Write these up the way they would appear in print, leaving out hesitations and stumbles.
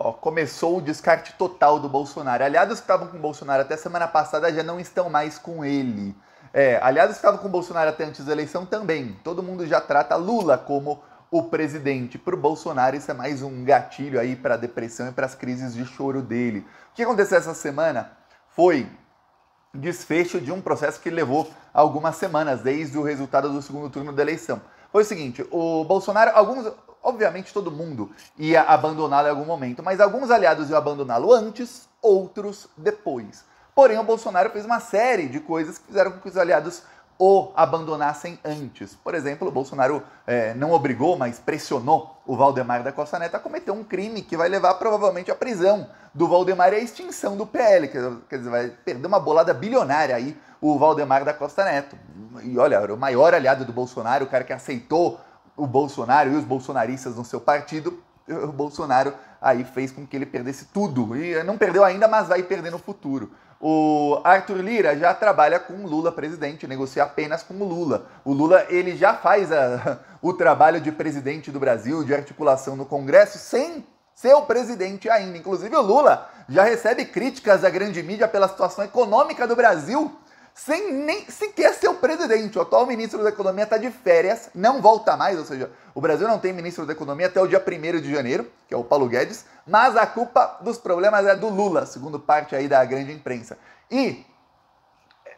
Ó, começou o descarte total do Bolsonaro. Aliados que estavam com o Bolsonaro até semana passada já não estão mais com ele. Aliados que estavam com o Bolsonaro até antes da eleição também. Todo mundo já trata Lula como o presidente. Para o Bolsonaro isso é mais um gatilho aí para a depressão e para as crises de choro dele. O que aconteceu essa semana foi desfecho de um processo que levou algumas semanas, desde o resultado do segundo turno da eleição. Foi o seguinte, o Bolsonaro, obviamente todo mundo ia abandoná-lo em algum momento, mas alguns aliados iam abandoná-lo antes, outros depois. Porém, o Bolsonaro fez uma série de coisas que fizeram com que os aliados o abandonassem antes. Por exemplo, o Bolsonaro não obrigou, mas pressionou o Valdemar da Costa Neto a cometer um crime que vai levar provavelmente à prisão do Valdemar e à extinção do PL. Quer dizer, vai perder uma bolada bilionária aí o Valdemar da Costa Neto. E olha, era o maior aliado do Bolsonaro, o cara que aceitou o Bolsonaro e os bolsonaristas no seu partido. O Bolsonaro aí fez com que ele perdesse tudo. E não perdeu ainda, mas vai perder no futuro. O Arthur Lira já trabalha com o Lula presidente, negocia apenas com o Lula. O Lula ele já faz o trabalho de presidente do Brasil, de articulação no Congresso, sem ser o presidente ainda. Inclusive o Lula já recebe críticas da grande mídia pela situação econômica do Brasil, sem nem sequer ser o presidente. O atual ministro da Economia está de férias, não volta mais, ou seja, o Brasil não tem ministro da Economia até o dia 1º de janeiro, que é o Paulo Guedes, mas a culpa dos problemas é do Lula, segundo parte aí da grande imprensa. E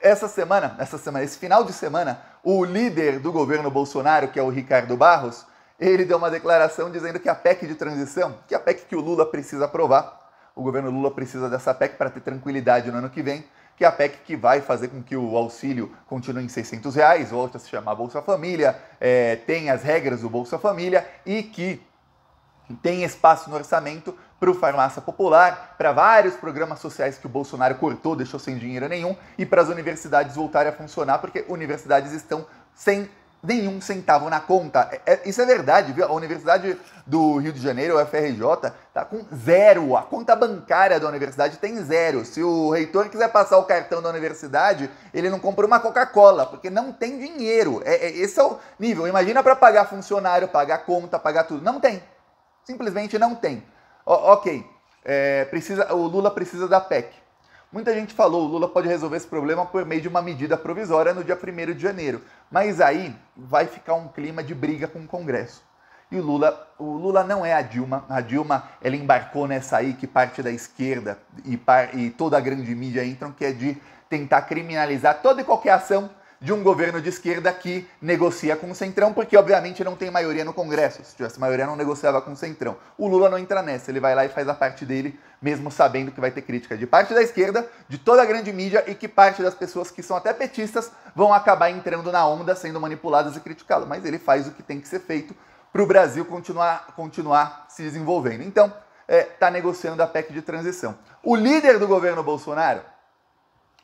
esse final de semana, o líder do governo Bolsonaro, que é o Ricardo Barros, ele deu uma declaração dizendo que a PEC de transição, que é a PEC que o Lula precisa aprovar, o governo Lula precisa dessa PEC para ter tranquilidade no ano que vem, que é a PEC que vai fazer com que o auxílio continue em R$600, volte a se chamar Bolsa Família, tenha as regras do Bolsa Família e que tem espaço no orçamento para o Farmácia Popular, para vários programas sociais que o Bolsonaro cortou, deixou sem dinheiro nenhum, e para as universidades voltarem a funcionar, porque universidades estão sem nenhum centavo na conta. Isso é verdade, viu? A Universidade do Rio de Janeiro, a UFRJ, está com zero. A conta bancária da universidade tem zero. Se o reitor quiser passar o cartão da universidade, ele não compra uma Coca-Cola, porque não tem dinheiro. Esse é o nível. Imagina para pagar funcionário, pagar conta, pagar tudo. Não tem. Simplesmente não tem. Ok, o Lula precisa da PEC. Muita gente falou, o Lula pode resolver esse problema por meio de uma medida provisória no dia 1º de janeiro. Mas aí vai ficar um clima de briga com o Congresso. E o Lula não é a Dilma. A Dilma, ela embarcou nessa aí que parte da esquerda e toda a grande mídia entram, que é de tentar criminalizar toda e qualquer ação de um governo de esquerda que negocia com o Centrão, porque obviamente não tem maioria no Congresso. Se tivesse maioria, não negociava com o Centrão. O Lula não entra nessa, ele vai lá e faz a parte dele, mesmo sabendo que vai ter crítica de parte da esquerda, de toda a grande mídia e que parte das pessoas que são até petistas vão acabar entrando na onda, sendo manipuladas e criticá-lo. Mas ele faz o que tem que ser feito para o Brasil continuar se desenvolvendo. Então, está negociando a PEC de transição. O líder do governo Bolsonaro,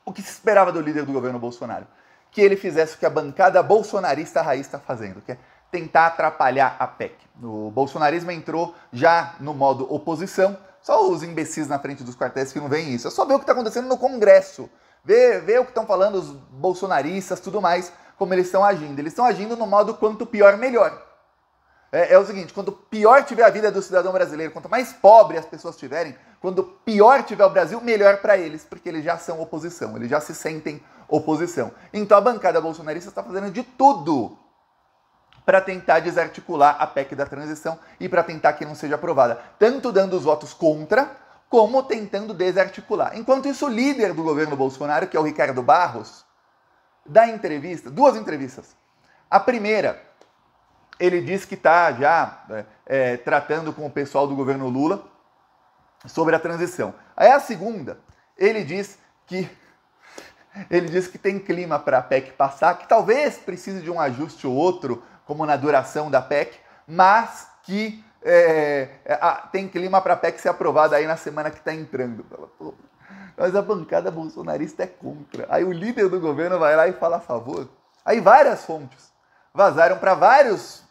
o que se esperava do líder do governo Bolsonaro? Que ele fizesse o que a bancada bolsonarista raiz está fazendo, que é tentar atrapalhar a PEC. O bolsonarismo entrou já no modo oposição, só os imbecis na frente dos quartéis que não veem isso. É só ver o que está acontecendo no Congresso, ver o que estão falando os bolsonaristas, tudo mais, como eles estão agindo. Eles estão agindo no modo quanto pior, melhor. É o seguinte, quanto pior tiver a vida do cidadão brasileiro, quanto mais pobre as pessoas tiverem, quando pior tiver o Brasil, melhor para eles, porque eles já são oposição, eles já se sentem oposição. Então a bancada bolsonarista está fazendo de tudo para tentar desarticular a PEC da transição e para tentar que não seja aprovada, tanto dando os votos contra, como tentando desarticular. Enquanto isso, o líder do governo Bolsonaro, que é o Ricardo Barros, dá duas entrevistas. A primeira, ele diz que está já tratando com o pessoal do governo Lula sobre a transição. Aí a segunda, ele diz que tem clima para a PEC passar, que talvez precise de um ajuste ou outro, como na duração da PEC, mas que tem clima para a PEC ser aprovada aí na semana que está entrando. Mas a bancada bolsonarista é contra. Aí o líder do governo vai lá e fala a favor. Aí várias fontes vazaram para vários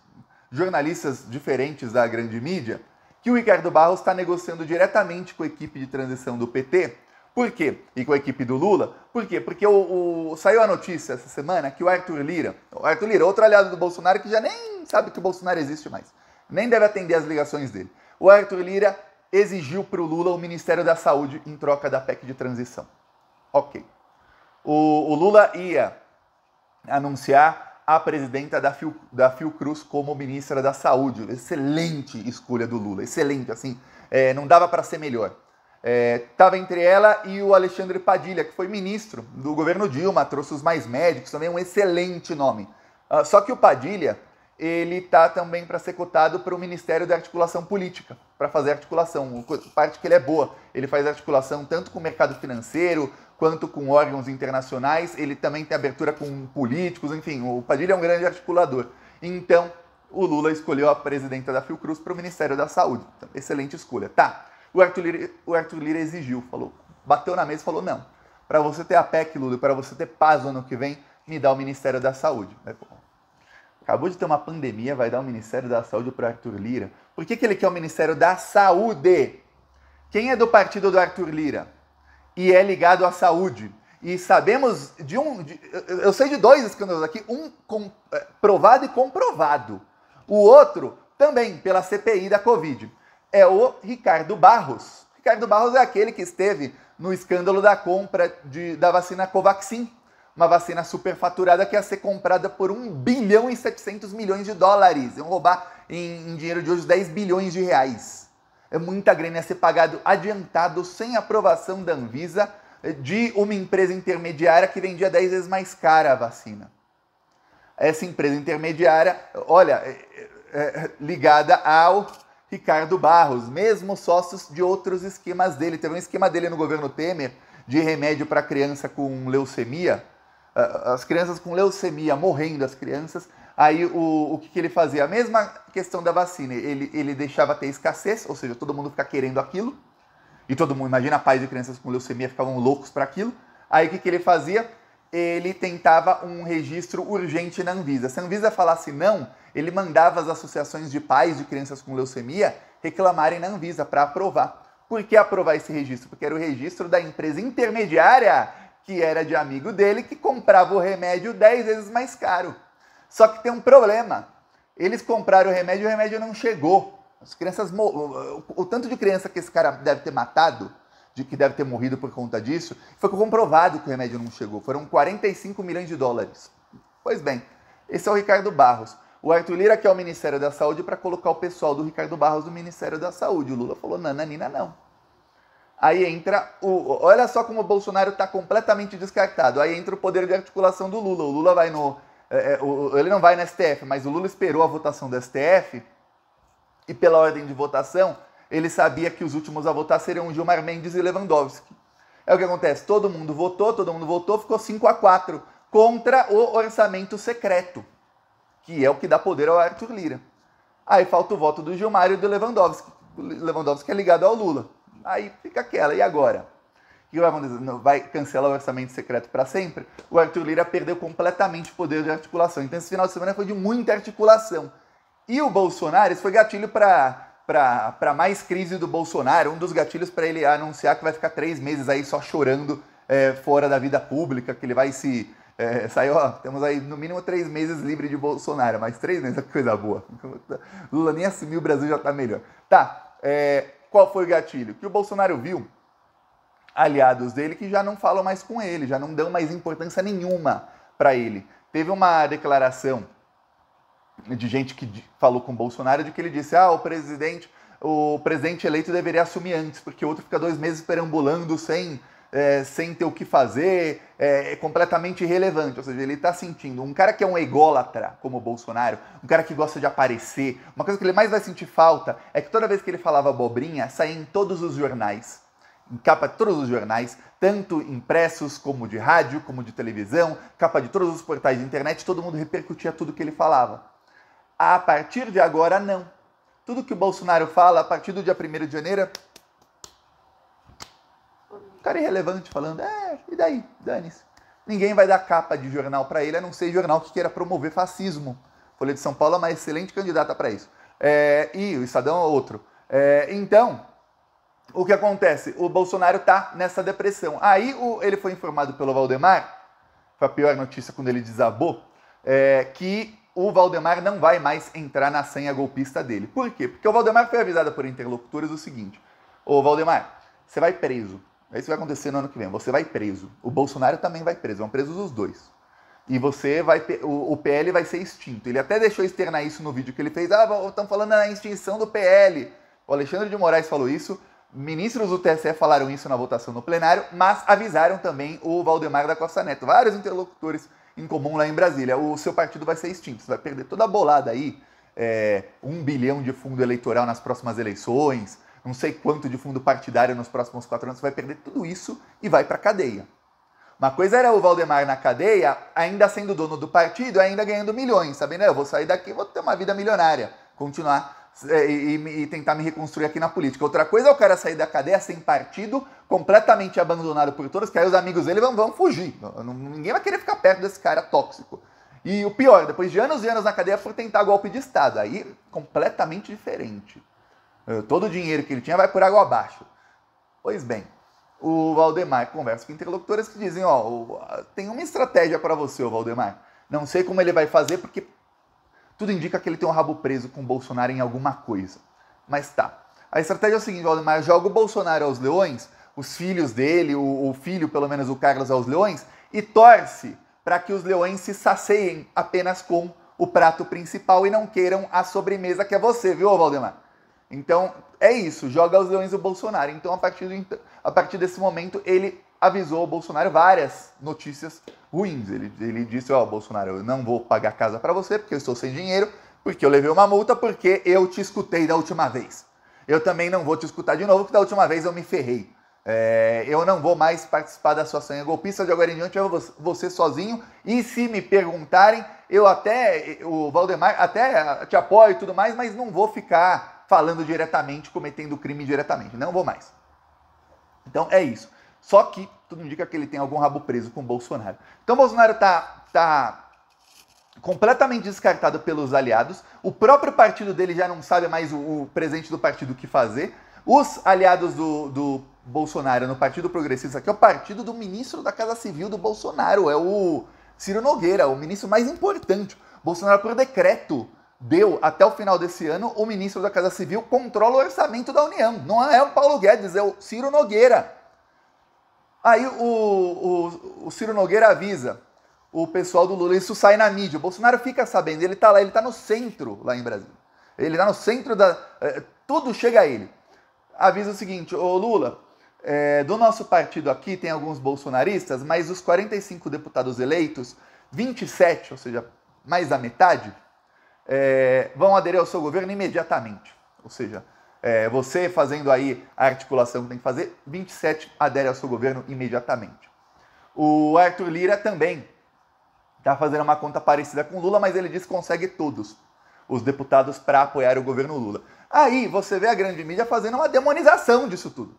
jornalistas diferentes da grande mídia que o Ricardo Barros está negociando diretamente com a equipe de transição do PT. Por quê? E com a equipe do Lula. Por quê? Porque saiu a notícia essa semana que o Arthur Lira, outro aliado do Bolsonaro que já nem sabe que o Bolsonaro existe mais, nem deve atender as ligações dele. O Arthur Lira exigiu para o Lula o Ministério da Saúde em troca da PEC de transição. Ok. O Lula ia anunciar a presidenta da Fiocruz como ministra da Saúde. Excelente escolha do Lula, excelente, assim, não dava para ser melhor. Estava entre ela e o Alexandre Padilha, que foi ministro do governo Dilma, trouxe os mais médicos, também um excelente nome. Só que o Padilha, ele tá também para ser cotado para o Ministério da Articulação Política, para fazer articulação, parte que ele é boa. Ele faz articulação tanto com o mercado financeiro, quanto com órgãos internacionais, ele também tem abertura com políticos, enfim, o Padilha é um grande articulador. Então, o Lula escolheu a presidenta da Fiocruz para o Ministério da Saúde. Então, excelente escolha. Tá, o Arthur Lira exigiu, falou, bateu na mesa e falou, não, para você ter a PEC, Lula, para você ter paz no ano que vem, me dá o Ministério da Saúde. Acabou de ter uma pandemia, vai dar o Ministério da Saúde para o Arthur Lira. Por que ele quer o Ministério da Saúde? Quem é do partido do Arthur Lira e é ligado à saúde? E sabemos eu sei de dois escândalos aqui, um provado e comprovado. O outro também pela CPI da Covid. É o Ricardo Barros. Ricardo Barros é aquele que esteve no escândalo da compra da vacina Covaxin. Uma vacina superfaturada que ia ser comprada por 1 bilhão e 700 milhões de dólares. Iam roubar em dinheiro de hoje 10 bilhões de reais. É muita grana, ia ser pagado adiantado, sem aprovação da Anvisa, de uma empresa intermediária que vendia 10 vezes mais cara a vacina. Essa empresa intermediária, olha, ligada ao Ricardo Barros, mesmo sócios de outros esquemas dele. Teve um esquema dele no governo Temer de remédio para criança com leucemia, as crianças com leucemia morrendo, as crianças, aí o que ele fazia? A mesma questão da vacina, ele deixava ter escassez, ou seja, todo mundo fica querendo aquilo, e todo mundo, imagina pais de crianças com leucemia ficavam loucos para aquilo, aí o que ele fazia? Ele tentava um registro urgente na Anvisa. Se a Anvisa falasse não, ele mandava as associações de pais de crianças com leucemia reclamarem na Anvisa para aprovar. Por que aprovar esse registro? Porque era o registro da empresa intermediária, que era de amigo dele, que comprava o remédio 10 vezes mais caro. Só que tem um problema. Eles compraram o remédio não chegou. As crianças, o tanto de criança que esse cara deve ter matado, que deve ter morrido por conta disso, foi comprovado que o remédio não chegou. Foram 45 milhões de dólares. Pois bem, esse é o Ricardo Barros. O Arthur Lira quer o Ministério da Saúde para colocar o pessoal do Ricardo Barros no Ministério da Saúde. O Lula falou, nananina, não. Aí entra, olha só como o Bolsonaro está completamente descartado. Aí entra o poder de articulação do Lula. O Lula vai ele não vai no STF, mas o Lula esperou a votação do STF e pela ordem de votação, ele sabia que os últimos a votar seriam Gilmar Mendes e Lewandowski. É o que acontece, todo mundo votou, ficou 5-4 contra o orçamento secreto, que é o que dá poder ao Arthur Lira. Aí falta o voto do Gilmar e do Lewandowski. O Lewandowski é ligado ao Lula. Aí fica aquela, e agora? O que vai acontecer? Vai cancelar o orçamento secreto para sempre? O Arthur Lira perdeu completamente o poder de articulação. Então esse final de semana foi de muita articulação. E o Bolsonaro, isso foi gatilho para mais crise do Bolsonaro, um dos gatilhos para ele anunciar que vai ficar 3 meses aí só chorando fora da vida pública, que ele vai sair, temos aí no mínimo 3 meses livre de Bolsonaro, mas 3 meses é coisa boa. Lula nem assumiu, o Brasil já tá melhor. Tá, qual foi o gatilho? Que o Bolsonaro viu aliados dele que já não falam mais com ele, já não dão mais importância nenhuma para ele. Teve uma declaração de gente que falou com o Bolsonaro de que ele disse, o presidente eleito deveria assumir antes, porque o outro fica 2 meses perambulando sem ter o que fazer, é completamente irrelevante. Ou seja, ele está sentindo, um cara que é um ególatra, como o Bolsonaro, um cara que gosta de aparecer, uma coisa que ele mais vai sentir falta é que toda vez que ele falava abobrinha, saía em todos os jornais, em capa de todos os jornais, tanto impressos como de rádio, como de televisão, capa de todos os portais de internet, todo mundo repercutia tudo que ele falava. A partir de agora, não. Tudo que o Bolsonaro fala, a partir do dia 1º de janeiro, cara irrelevante falando, e daí? Dane-se. Ninguém vai dar capa de jornal para ele, a não ser jornal que queira promover fascismo. Folha de São Paulo é uma excelente candidata para isso. E o Estadão é outro. Então, o que acontece? O Bolsonaro tá nessa depressão. Aí ele foi informado pelo Valdemar, foi a pior notícia quando ele desabou, que o Valdemar não vai mais entrar na senha golpista dele. Por quê? Porque o Valdemar foi avisado por interlocutores o seguinte, ô Valdemar, você vai preso. Isso vai acontecer no ano que vem. Você vai preso. O Bolsonaro também vai preso. Vão presos os dois. E você vai... O PL vai ser extinto. Ele até deixou externar isso no vídeo que ele fez. Estão falando na extinção do PL. O Alexandre de Moraes falou isso. Ministros do TSE falaram isso na votação no plenário, mas avisaram também o Valdemar da Costa Neto. Vários interlocutores em comum lá em Brasília. O seu partido vai ser extinto. Você vai perder toda a bolada aí. 1 bilhão de fundo eleitoral nas próximas eleições. Não sei quanto de fundo partidário nos próximos 4 anos. Você vai perder tudo isso e vai pra cadeia. Uma coisa era o Valdemar na cadeia, ainda sendo dono do partido, ainda ganhando milhões, sabendo? Eu vou sair daqui, vou ter uma vida milionária, continuar e tentar me reconstruir aqui na política. Outra coisa é o cara sair da cadeia sem partido, completamente abandonado por todos, que aí os amigos dele vão fugir. Ninguém vai querer ficar perto desse cara tóxico. E o pior, depois de anos e anos na cadeia, por tentar golpe de Estado. Aí, completamente diferente. Todo o dinheiro que ele tinha vai por água abaixo. Pois bem, o Valdemar conversa com interlocutores que dizem, tem uma estratégia para você, o Valdemar. Não sei como ele vai fazer, porque tudo indica que ele tem um rabo preso com o Bolsonaro em alguma coisa. Mas tá. A estratégia é o seguinte, Valdemar, joga o Bolsonaro aos leões, os filhos dele, o filho, pelo menos o Carlos, aos leões, e torce para que os leões se saciem apenas com o prato principal e não queiram a sobremesa que é você, viu, Valdemar? Então, é isso, joga aos leões o Bolsonaro. Então, a partir desse momento, ele avisou o Bolsonaro várias notícias ruins. Ele disse, Bolsonaro, eu não vou pagar casa para você, porque eu estou sem dinheiro, porque eu levei uma multa, porque eu te escutei da última vez. Eu também não vou te escutar de novo, porque da última vez eu me ferrei. Eu não vou mais participar da sua sanha golpista, de agora em diante eu vou ser sozinho, e se me perguntarem, o Valdemar, até te apoio e tudo mais, mas não vou ficar falando diretamente, cometendo crime diretamente. Não vou mais. Então é isso. Só que tudo indica que ele tem algum rabo preso com o Bolsonaro. Então o Bolsonaro tá completamente descartado pelos aliados. O próprio partido dele já não sabe mais, o presidente do partido, o que fazer. Os aliados do Bolsonaro no Partido Progressista, que é o partido do ministro da Casa Civil do Bolsonaro, é o Ciro Nogueira, o ministro mais importante. Bolsonaro, por decreto, deu, até o final desse ano, o ministro da Casa Civil controla o orçamento da União. Não é o Paulo Guedes, é o Ciro Nogueira. Aí o Ciro Nogueira avisa o pessoal do Lula, isso sai na mídia. O Bolsonaro fica sabendo, ele tá lá, ele tá no centro, lá em Brasília. Ele tá no centro tudo chega a ele. Avisa o seguinte, ô Lula, do nosso partido aqui tem alguns bolsonaristas, mas os 45 deputados eleitos, 27, ou seja, mais da metade, vão aderir ao seu governo imediatamente. Ou seja, você fazendo aí a articulação que tem que fazer, 27 aderem ao seu governo imediatamente. O Arthur Lira também está fazendo uma conta parecida com o Lula, mas ele diz que consegue todos os deputados para apoiar o governo Lula. Aí você vê a grande mídia fazendo uma demonização disso tudo.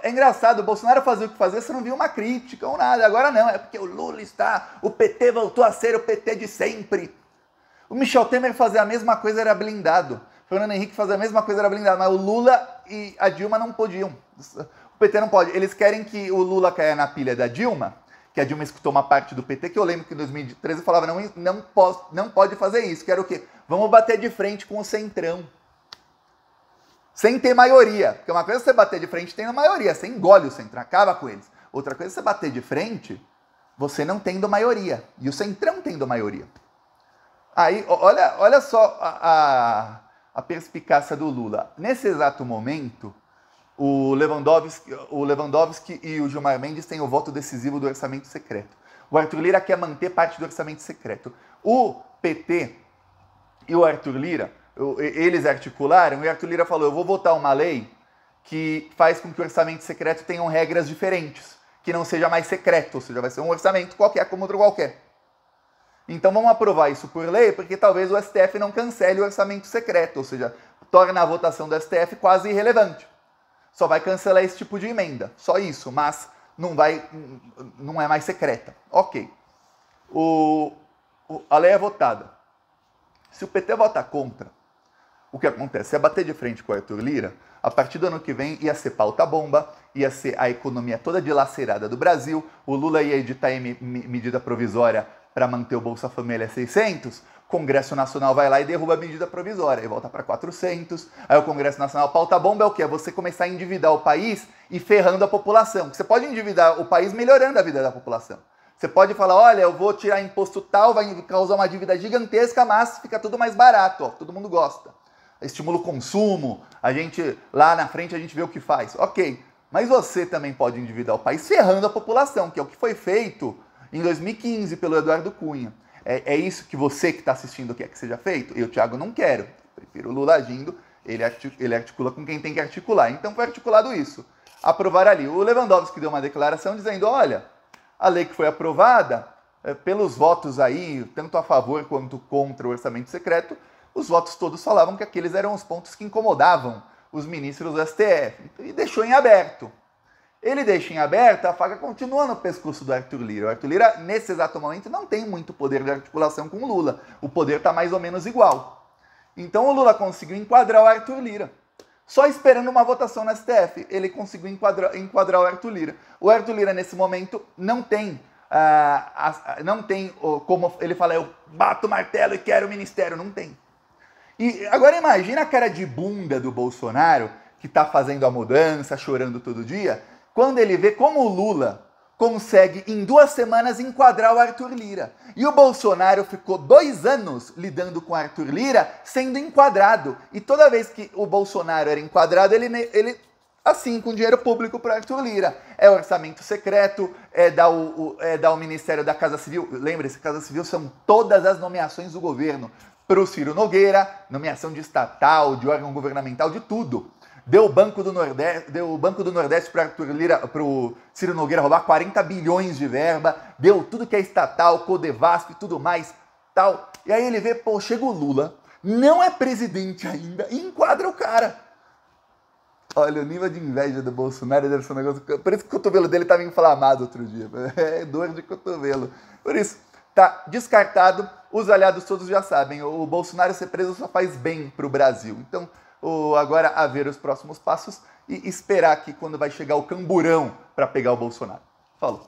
É engraçado, o Bolsonaro fazia o que fazia, você não viu uma crítica ou nada. Agora não, é porque o Lula o PT voltou a ser o PT de sempre. O Michel Temer fazia a mesma coisa, era blindado. O Fernando Henrique fazia a mesma coisa, era blindado. Mas o Lula e a Dilma não podiam. O PT não pode. Eles querem que o Lula caia na pilha da Dilma, que a Dilma escutou uma parte do PT, que eu lembro que em 2013 falava, não pode fazer isso, que era o quê? Vamos bater de frente com o Centrão. Sem ter maioria. Porque uma coisa é você bater de frente tendo maioria, você engole o Centrão, acaba com eles. Outra coisa é você bater de frente, você não tendo maioria. E o Centrão tendo maioria. Aí, olha só a perspicácia do Lula. Nesse exato momento, o Lewandowski e o Gilmar Mendes têm o voto decisivo do orçamento secreto. O Arthur Lira quer manter parte do orçamento secreto. O PT e o Arthur Lira, eles articularam, e o Arthur Lira falou, eu vou votar uma lei que faz com que o orçamento secreto tenha regras diferentes, que não seja mais secreto, ou seja, vai ser um orçamento qualquer como outro qualquer. Então vamos aprovar isso por lei, porque talvez o STF não cancele o orçamento secreto, ou seja, torna a votação do STF quase irrelevante. Só vai cancelar esse tipo de emenda, só isso, mas não é mais secreta. Ok. A lei é votada. Se o PT votar contra, o que acontece? É bater de frente com o Arthur Lira, a partir do ano que vem ia ser pauta-bomba, ia ser a economia toda dilacerada do Brasil, o Lula ia editar medida provisória para manter o Bolsa Família 600, Congresso Nacional vai lá e derruba a medida provisória, e volta para 400, aí o Congresso Nacional pauta bomba é o quê? É você começar a endividar o país e ferrando a população. Você pode endividar o país melhorando a vida da população. Você pode falar, olha, eu vou tirar imposto tal, vai causar uma dívida gigantesca, mas fica tudo mais barato, ó, todo mundo gosta. Estimula o consumo, a gente, lá na frente a gente vê o que faz. Ok, mas você também pode endividar o país ferrando a população, que é o que foi feito em 2015 pelo Eduardo Cunha. É isso que você que está assistindo quer que seja feito? Eu, Thiago, não quero. Prefiro o Lula agindo, ele articula com quem tem que articular. Então foi articulado isso. Aprovar ali. O Lewandowski deu uma declaração dizendo, olha, a lei que foi aprovada, pelos votos aí, tanto a favor quanto contra o orçamento secreto, os votos todos falavam que aqueles eram os pontos que incomodavam os ministros do STF. E deixou em aberto. Ele deixa em aberto, a faca continua no pescoço do Arthur Lira. O Arthur Lira, nesse exato momento, não tem muito poder de articulação com o Lula. O poder está mais ou menos igual. Então o Lula conseguiu enquadrar o Arthur Lira. Só esperando uma votação no STF, ele conseguiu enquadrar o Arthur Lira. O Arthur Lira, nesse momento, não tem como ele fala, eu bato o martelo e quero o ministério. Não tem. E agora imagina a cara de bunda do Bolsonaro, que está fazendo a mudança, chorando todo dia, quando ele vê como o Lula consegue, em 2 semanas, enquadrar o Arthur Lira. E o Bolsonaro ficou 2 anos lidando com o Arthur Lira sendo enquadrado. E toda vez que o Bolsonaro era enquadrado, ele assim, com dinheiro público para o Arthur Lira. É orçamento secreto, é dar o Ministério da Casa Civil. Lembre-se, Casa Civil são todas as nomeações do governo. Para o Ciro Nogueira, nomeação de estatal, de órgão governamental, de tudo. Deu o Banco do Nordeste para o Ciro Nogueira roubar 40 bilhões de verba, deu tudo que é estatal, Codevasf e tudo mais, tal. E aí ele vê, pô, chega o Lula, não é presidente ainda, e enquadra o cara. Olha, o nível de inveja do Bolsonaro deve ser um negócio... Por isso que o cotovelo dele estava inflamado outro dia. É dor de cotovelo. Por isso, tá descartado, os aliados todos já sabem, o Bolsonaro ser preso só faz bem para o Brasil. Então, agora a ver os próximos passos e esperar aqui quando vai chegar o camburão para pegar o Bolsonaro. Falou.